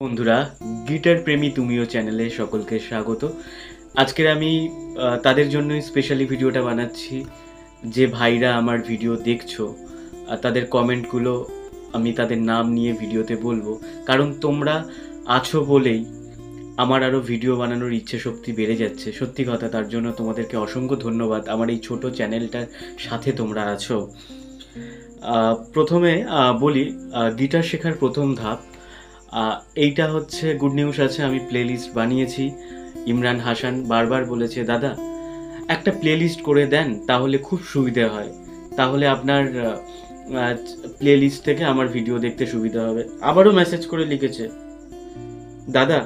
বন্ধুরা, গিটার প্রেমী তুমিও চ্যানেলে সকলকে স্বাগত। আজকের আমি তাদের জন্যই স্পেশালি ভিডিওটা বানাচ্ছি। যে ভাইরা আমার ভিডিও দেখছো, তাদের কমেন্টগুলো আমি তাদের নাম নিয়ে ভিডিওতে বলবো। কারণ তোমরা আছো বলেই আমার আরও ভিডিও বানানোর ইচ্ছে শক্তি বেড়ে যাচ্ছে। সত্যি কথা, তার জন্য তোমাদেরকে অসংখ্য ধন্যবাদ। আমার এই ছোট চ্যানেলটার সাথে তোমরা আছো। প্রথমে বলি, গিটার শেখার প্রথম ধাপ এইটা হচ্ছে গুড নিউজ আছে, আমি প্লেলিস্ট বানিয়েছি। ইমরান হাসান বারবার বলেছে, দাদা একটা প্লেলিস্ট করে দেন, তাহলে খুব সুবিধে হয়, তাহলে আপনার প্লেলিস্ট থেকে আমার ভিডিও দেখতে সুবিধা হবে। আবারও মেসেজ করে লিখেছে, দাদা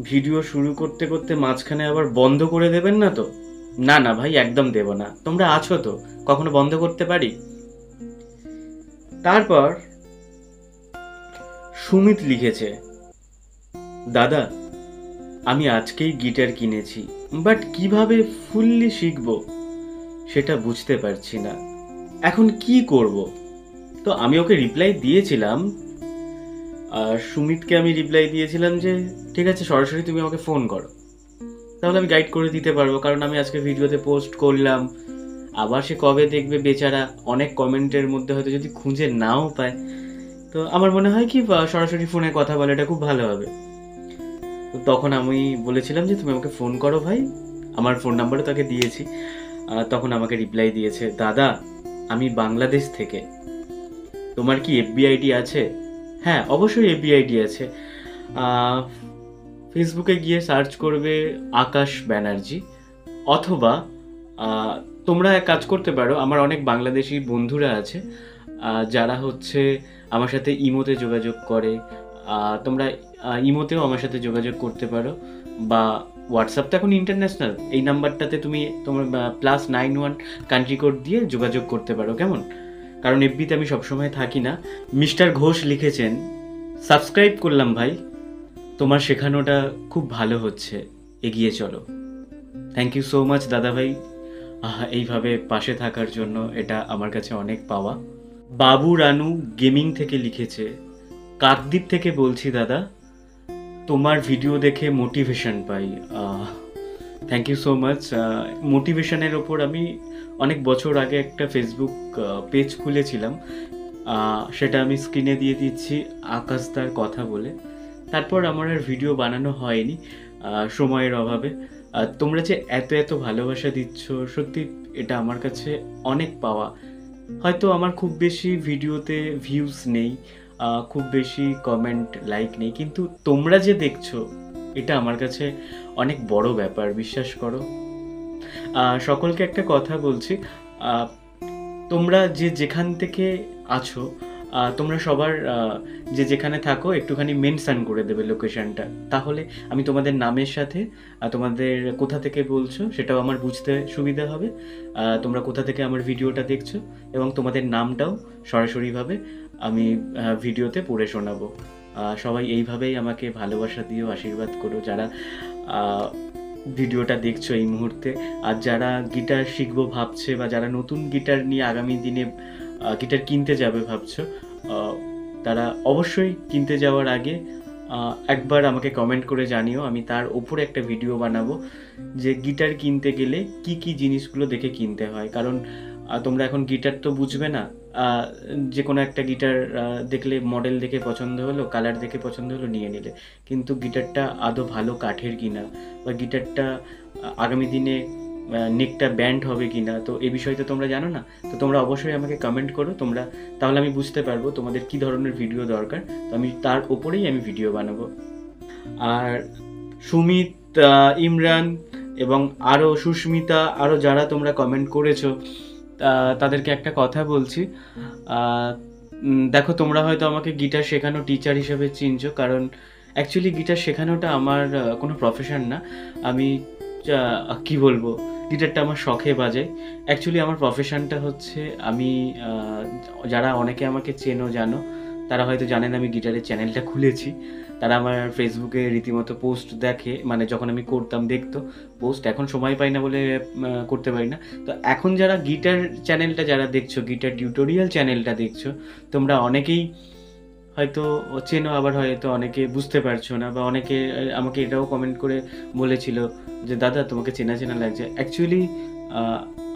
ভিডিও শুরু করতে করতে মাঝখানে আবার বন্ধ করে দেবেন না তো? না না ভাই, একদম দেব না, তোমরা আছো তো, কখনো বন্ধ করতে পারি? তারপর সুমিত লিখেছে, দাদা আমি আজকেই গিটার কিনেছি, বাট কিভাবে ফুললি শিখবো সেটা বুঝতে পারছি না, এখন কি করব? তো আমি ওকে রিপ্লাই দিয়েছিলাম, সুমিতকে আমি রিপ্লাই দিয়েছিলাম যে ঠিক আছে, সরাসরি তুমি আমাকে ফোন করো, তাহলে আমি গাইড করে দিতে পারবো। কারণ আমি আজকে ভিডিওতে পোস্ট করলাম, আবার সে কবে দেখবে বেচারা, অনেক কমেন্টের মধ্যে হয়তো যদি খুঁজে নাও পায়, তো আমার মনে হয় কি সরাসরি ফোনে কথা বলে এটা খুব ভালো হবে। তো তখন আমি বলেছিলাম যে তুমি আমাকে ফোন করো ভাই, আমার ফোন নাম্বারও তাকে দিয়েছি। তখন আমাকে রিপ্লাই দিয়েছে, দাদা আমি বাংলাদেশ থেকে, তোমার কি এফবি আইডি আছে? হ্যাঁ অবশ্যই এফবি আইডি আছে। ফেসবুকে গিয়ে সার্চ করবে আকাশ ব্যানার্জি, অথবা তোমরা এক কাজ করতে পারো, আমার অনেক বাংলাদেশি বন্ধুরা আছে যারা হচ্ছে আমার সাথে ইমোতে যোগাযোগ করে। তোমরা ইমোতেও আমার সাথে যোগাযোগ করতে পারো, বা হোয়াটসঅ্যাপ তো এখন ইন্টারন্যাশনাল, এই নাম্বারটাতে তুমি তোমার +91 কান্ট্রি কোড দিয়ে যোগাযোগ করতে পারো, কেমন? কারণ এফবিতে আমি সবসময় থাকি না। মিস্টার ঘোষ লিখেছেন, সাবস্ক্রাইব করলাম ভাই, তোমার শেখানোটা খুব ভালো হচ্ছে, এগিয়ে চলো। থ্যাংক ইউ সো মাচ দাদা ভাই, এইভাবে পাশে থাকার জন্য, এটা আমার কাছে অনেক পাওয়া। বাবু রানু গেমিং থেকে লিখেছে, কাকদ্বীপ থেকে বলছি দাদা, তোমার ভিডিও দেখে মোটিভেশন পাই। Thank you so much. মোটিভেশনের ওপর আমি অনেক বছর আগে একটা ফেসবুক পেজ খুলেছিলাম, সেটা আমি স্ক্রিনে দিয়ে দিচ্ছি, আকাশদার কথা বলে। তারপর আমার আর ভিডিও বানানো হয়নি সময়ের অভাবে। তোমরা যে এত এত ভালোবাসা দিচ্ছ, সত্যি এটা আমার কাছে অনেক পাওয়া। হয়তো আমার খুব বেশি ভিডিওতে ভিউজ নেই, খুব বেশি কমেন্ট লাইক নেই, কিন্তু তোমরা যে দেখছো এটা আমার কাছে অনেক বড় ব্যাপার, বিশ্বাস করো। সকলকে একটা কথা বলছি, তোমরা যে যেখান থেকে আছো, তোমরা সবার যে যেখানে থাকো একটুখানি মেনশন করে দেবে লোকেশনটা, তাহলে আমি তোমাদের নামের সাথে তোমাদের কোথা থেকে বলছো সেটাও আমার বুঝতে সুবিধা হবে, তোমরা কোথা থেকে আমার ভিডিওটা দেখছো, এবং তোমাদের নামটাও সরাসরিভাবে আমি ভিডিওতে পড়ে শোনাবো। সবাই এইভাবেই আমাকে ভালোবাসা দিও, আশীর্বাদ করো, যারা ভিডিওটা দেখছো এই মুহূর্তে। আর যারা গিটার শিখবো ভাবছে, বা যারা নতুন গিটার নিয়ে আগামী দিনে গিটার কিনতে যাবে ভাবছো, তারা অবশ্যই কিনতে যাওয়ার আগে একবার আমাকে কমেন্ট করে জানিও, আমি তার ওপরে একটা ভিডিও বানাবো যে গিটার কিনতে গেলে কি কি জিনিসগুলো দেখে কিনতে হয়। কারণ তোমরা এখন গিটার তো বুঝবে না, যে কোনো একটা গিটার দেখলে মডেল দেখে পছন্দ হলো, কালার দেখে পছন্দ হলো, নিয়ে নিলে, কিন্তু গিটারটা আদৌ ভালো কাঠের কিনা, বা গিটারটা আগামী দিনে নেকটা ব্যান্ড হবে কিনা, তো এই বিষয়টা তোমরা জানো না। তো তোমরা অবশ্যই আমাকে কমেন্ট করো, তোমরা, তাহলে আমি বুঝতে পারবো তোমাদের কি ধরনের ভিডিও দরকার, তো আমি তার ওপরেই আমি ভিডিও বানাবো। আর সুমিত, ইমরান এবং আরও সুস্মিতা, আরও যারা তোমরা কমেন্ট করেছো, তাদেরকে একটা কথা বলছি, দেখো তোমরা হয়তো আমাকে গিটার শেখানো টিচার হিসেবে চিনছো, কারণ অ্যাকচুয়ালি গিটার শেখানোটা আমার কোনো প্রফেশন না। আমি কি বলবো, গিটারটা আমার শখে বাজাই। অ্যাকচুয়ালি আমার প্রফেশনটা হচ্ছে, আমি যারা অনেকে আমাকে চেনো জানো, তারা হয়তো জানেন আমি গিটারের চ্যানেলটা খুলেছি। তারা আমার ফেসবুকে রীতিমতো পোস্ট দেখে, মানে যখন আমি করতাম দেখতো পোস্ট, এখন সময় পাই না বলে করতে পারি না। তো এখন যারা গিটার চ্যানেলটা যারা দেখছো, গিটার টিউটোরিয়াল চ্যানেলটা দেখছো, তোমরা অনেকেই হয়তো চেনো, আবার হয়তো অনেকে বুঝতে পারছো না, বা অনেকে আমাকে এটাও কমেন্ট করে বলেছিল যে দাদা তোমাকে চেনা চেনা লাগছে। অ্যাকচুয়ালি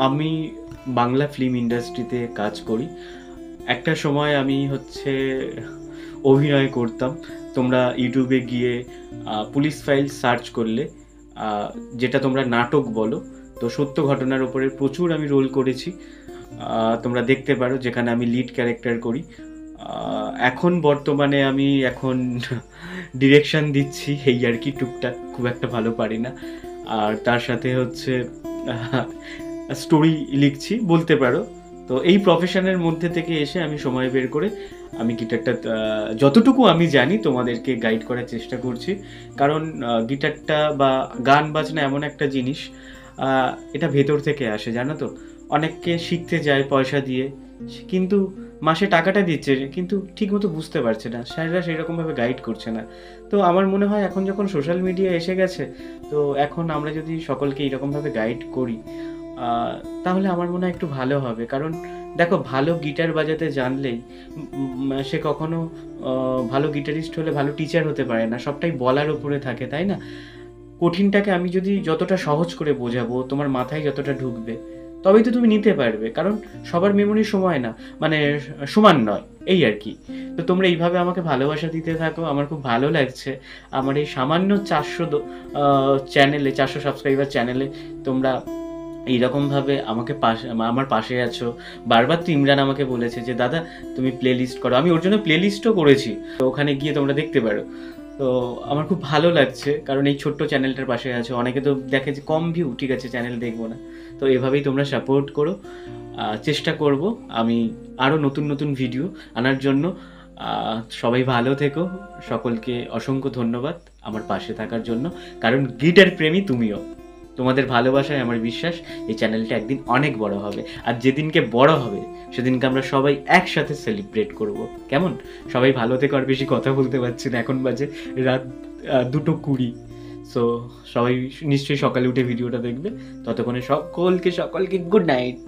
আমি বাংলা ফিল্ম ইন্ডাস্ট্রিতে কাজ করি। একটা সময় আমি হচ্ছে অভিনয় করতাম। তোমরা ইউটিউবে গিয়ে পুলিশ ফাইল সার্চ করলে, যেটা তোমরা নাটক বলো, তো সত্য ঘটনার উপরে প্রচুর আমি রোল করেছি। তোমরা দেখতে পারো, যেখানে আমি লিড ক্যারেক্টার করি। এখন বর্তমানে আমি এখন ডিরেকশন দিচ্ছি, এই আর কি, টুকটাক, খুব একটা ভালো পারি না। আর তার সাথে হচ্ছে স্টোরি লিখছি বলতে পারো। তো এই প্রফেশনের মধ্যে থেকে এসে আমি সময় বের করে আমি গিটারটা যতটুকু আমি জানি তোমাদেরকে গাইড করার চেষ্টা করছি। কারণ গিটারটা বা গান বাজনা এমন একটা জিনিস, এটা ভেতর থেকে আসে, জানো তো। অনেককে শিখতে যায় পয়সা দিয়ে, কিন্তু মাসে টাকাটা দিচ্ছে কিন্তু ঠিকমতো বুঝতে পারছে না, স্যাররা সেরকমভাবে গাইড করছে না। তো আমার মনে হয় এখন যখন সোশ্যাল মিডিয়া এসে গেছে, তো এখন আমরা যদি সকলকে এইরকমভাবে গাইড করি, তাহলে আমার মনে হয় একটু ভালো হবে। কারণ দেখো, ভালো গিটার বাজাতে জানলেই সে কখনো ভালো গিটারিস্ট হলে ভালো টিচার হতে পারে না, সবটাই বলার উপরে থাকে, তাই না? কঠিনটাকে আমি যদি যতটা সহজ করে বোঝাবো, তোমার মাথায় যতটা ঢুকবে, তবেই তো তুমি নিতে পারবে। কারণ সবার মেমোরি সময় না, মানে সমান নয়, এই আর কি। তো তোমরা এইভাবে আমাকে ভালোবাসা দিতে থাকো, আমার খুব ভালো লাগছে। আমার এই সামান্য 400 চ্যানেলে, 400 সাবস্ক্রাইবার চ্যানেলে তোমরা এইরকমভাবে আমাকে আমার পাশে আছো। বারবার তো ইমরান আমাকে বলেছে যে দাদা তুমি প্লে লিস্ট করো, আমি ওর জন্য প্লে লিস্টও করেছি, তো ওখানে গিয়ে তোমরা দেখতে পারো। তো আমার খুব ভালো লাগছে, কারণ এই ছোট্ট চ্যানেলটার পাশে আছো। অনেকে তো দেখে যে কম ভিউ, ঠিক আছে চ্যানেল দেখবো না। তো এভাবেই তোমরা সাপোর্ট করো। চেষ্টা করব আমি আরও নতুন নতুন ভিডিও আনার জন্য। সবাই ভালো থেকো, সকলকে অসংখ্য ধন্যবাদ আমার পাশে থাকার জন্য। কারণ গিটার প্রেমী তুমিও, তোমাদের ভালোবাসায় আমার বিশ্বাস এই চ্যানেলটা একদিন অনেক বড় হবে। আর যেদিনকে বড় হবে সেদিনকে আমরা সবাই একসাথে সেলিব্রেট করব, কেমন? সবাই ভালো থেকো। আর বেশি কথা বলতে পারছি না, এখন বাজে রাত 2:20। সো সবাই নিশ্চয়ই সকালে উঠে ভিডিওটা দেখবে। ততক্ষণে সকলকে গুড নাইট।